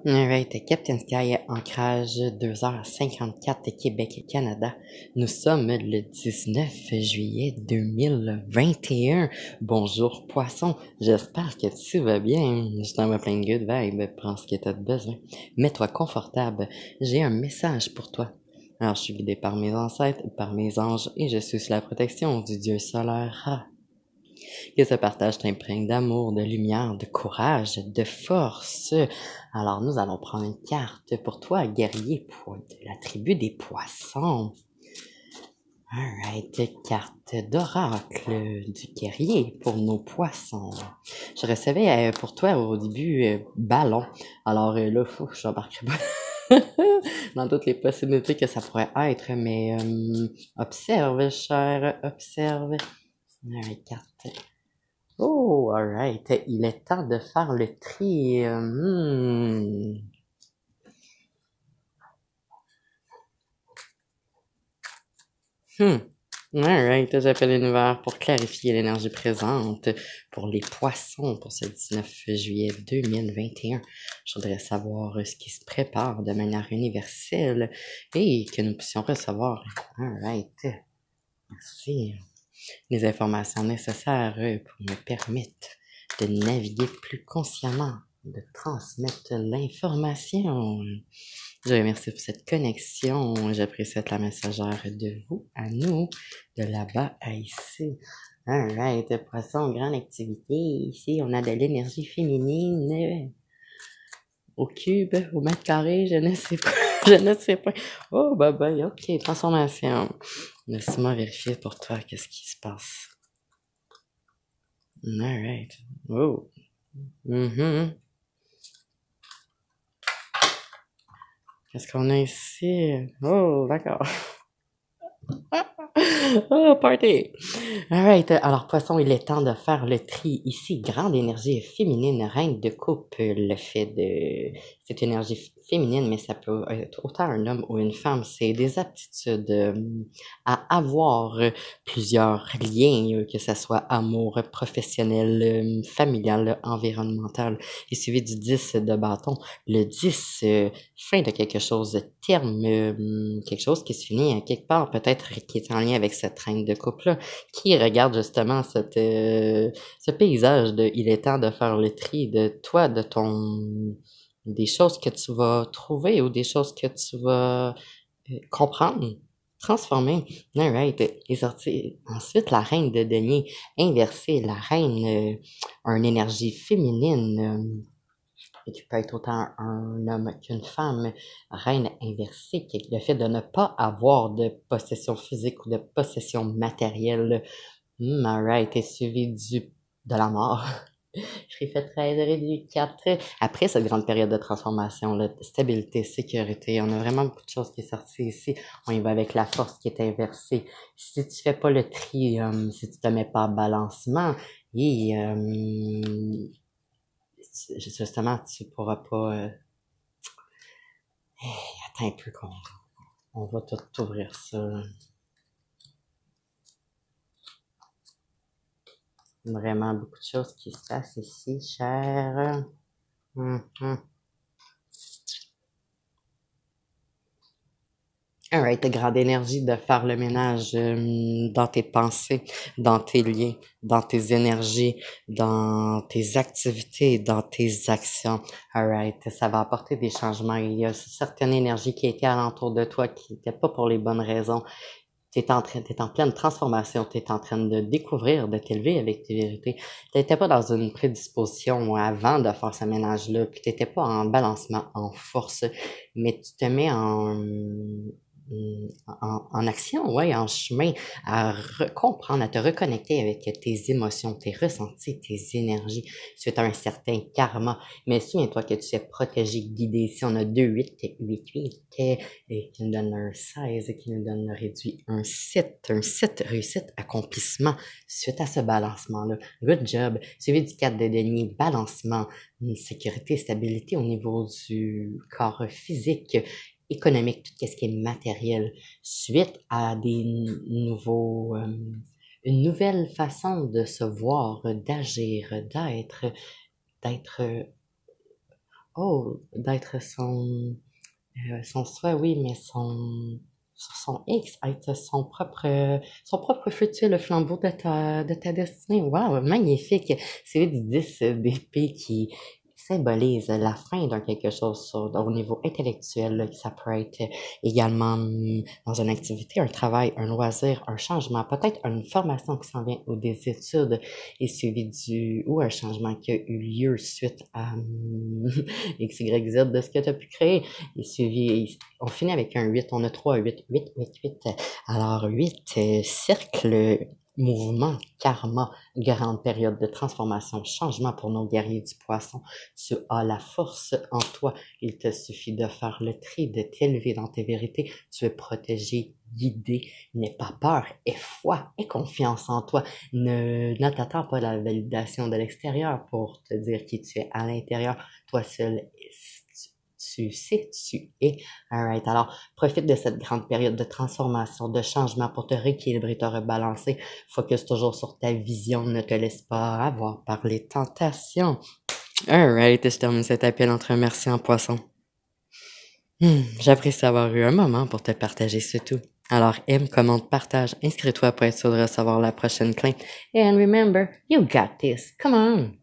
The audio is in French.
Alright, Captain Sky, ancrage 2h54 Québec, Canada. Nous sommes le 19 juillet 2021. Bonjour poisson, j'espère que tu vas bien. Je t'envoie plein de good vibes, prends ce que tu as besoin. Mets-toi confortable, j'ai un message pour toi. Alors je suis guidé par mes ancêtres, par mes anges et je suis sous la protection du dieu solaire Ra. Que ce partage t'imprègne d'amour, de lumière, de courage, de force. Alors nous allons prendre une carte pour toi, guerrier, pour la tribu des poissons. Alright, carte d'oracle du guerrier pour nos poissons. Je recevais pour toi au début ballon. Alors là, je n'embarquerai pas dans toutes les possibilités que ça pourrait être, mais observe, cher, observe. Alright, carte. Oh, alright. Il est temps de faire le tri. Alright, j'appelle l'univers pour clarifier l'énergie présente pour les poissons pour ce 19 juillet 2021. Je voudrais savoir ce qui se prépare de manière universelle et que nous puissions recevoir. Alright. Merci. Les informations nécessaires pour me permettre de naviguer plus consciemment, de transmettre l'information. Je remercie pour cette connexion. J'apprécie être la messagère de vous à nous, de là-bas à ici. Alright, poisson, grande activité. Ici, on a de l'énergie féminine au cube, au mètre carré, je ne sais pas. Je ne sais pas. Oh, bye bye. Ok, transformation. Laisse-moi vérifier pour toi qu'est-ce qui se passe. Alright. Oh. Qu'est-ce qu'on a ici? Oh, d'accord. Oh, party! Alright, alors poisson, il est temps de faire le tri. Ici, grande énergie féminine, reine de coupe, le fait de cette énergie féminine, mais ça peut être autant un homme ou une femme. C'est des aptitudes à avoir plusieurs liens, que ce soit amour, professionnel, familial, environnemental. Il suffit du 10 de bâton. Le 10, fin de quelque chose, terme, quelque chose qui se finit à quelque part, peut-être qui est en lien avec cette reine de couple-là, qui regarde justement ce paysage de il est temps de faire le tri de toi, de ton des choses que tu vas trouver ou des choses que tu vas comprendre, transformer. Alright, est sorti. Ensuite, la reine de denier inversée, la reine, une énergie féminine, et qui peut être autant un homme qu'une femme, reine inversée, qui est le fait de ne pas avoir de possession physique ou de possession matérielle. Alright, est suivi de la mort. Je fait 13 réduit 4. Après cette grande période de transformation, là, stabilité, sécurité, on a vraiment beaucoup de choses qui sont sorties ici. On y va avec la force qui est inversée. Si tu fais pas le tri, si tu te mets pas en balancement, et justement, tu pourras pas... attends un peu on va tout ouvrir ça. Vraiment beaucoup de choses qui se passent ici, cher. Alright, grande énergie de faire le ménage dans tes pensées, dans tes liens, dans tes énergies, dans tes activités, dans tes actions. Alright, ça va apporter des changements. Il y a certaines énergies qui étaient alentour de toi qui n'étaient pas pour les bonnes raisons. T'es en pleine transformation, t'es en train de découvrir, de t'élever avec tes vérités. T'étais pas dans une prédisposition avant de faire ce ménage-là, puis t'étais pas en balancement, en force, mais tu te mets en action, ouais, en chemin, à comprendre, à te reconnecter avec tes émotions, tes ressentis, tes énergies, suite à un certain karma. Mais souviens-toi que tu es protégé, guidé. Ici, on a 2, 8, 8, 8, qui nous donne un 16, qui nous donne réduit un 7 réussite, accomplissement, suite à ce balancement-là. Good job. Suivi du 4 de denier, balancement, sécurité, stabilité au niveau du corps physique, économique, tout ce qui est matériel, suite à des nouveaux, une nouvelle façon de se voir, d'agir, d'être Oh, d'être son soi, oui, mais sur son X, être son propre feu, tu es le flambeau de ta destinée. Wow, magnifique. C'est du 10 d'épée qui symbolise la fin d'un quelque chose au niveau intellectuel, là. Ça peut être également dans une activité, un travail, un loisir, un changement, peut-être une formation qui s'en vient ou des études et suivi ou un changement qui a eu lieu suite à X, Y, Z de ce que tu as pu créer. Et suivi, on finit avec un 8, on a 3, 8, 8, 8, 8. Alors 8, cercle, mouvement, karma, grande période de transformation, changement pour nos guerriers du poisson. Tu as la force en toi. Il te suffit de faire le tri, de t'élever dans tes vérités. Tu es protégé, guidé. N'aie pas peur, aie foi, aie confiance en toi. N'attends pas la validation de l'extérieur pour te dire qui tu es à l'intérieur. Toi seul, tu sais, tu es. Alright. Alors, profite de cette grande période de transformation, de changement pour te rééquilibrer, te rebalancer. Focus toujours sur ta vision. Ne te laisse pas avoir par les tentations. Alright. Je termine cet appel entre un merci en poisson. J'apprécie avoir eu un moment pour te partager ce tout. Alors, aime, commente, partage, inscris-toi pour être sûr de recevoir la prochaine plainte. And remember, you got this. Come on!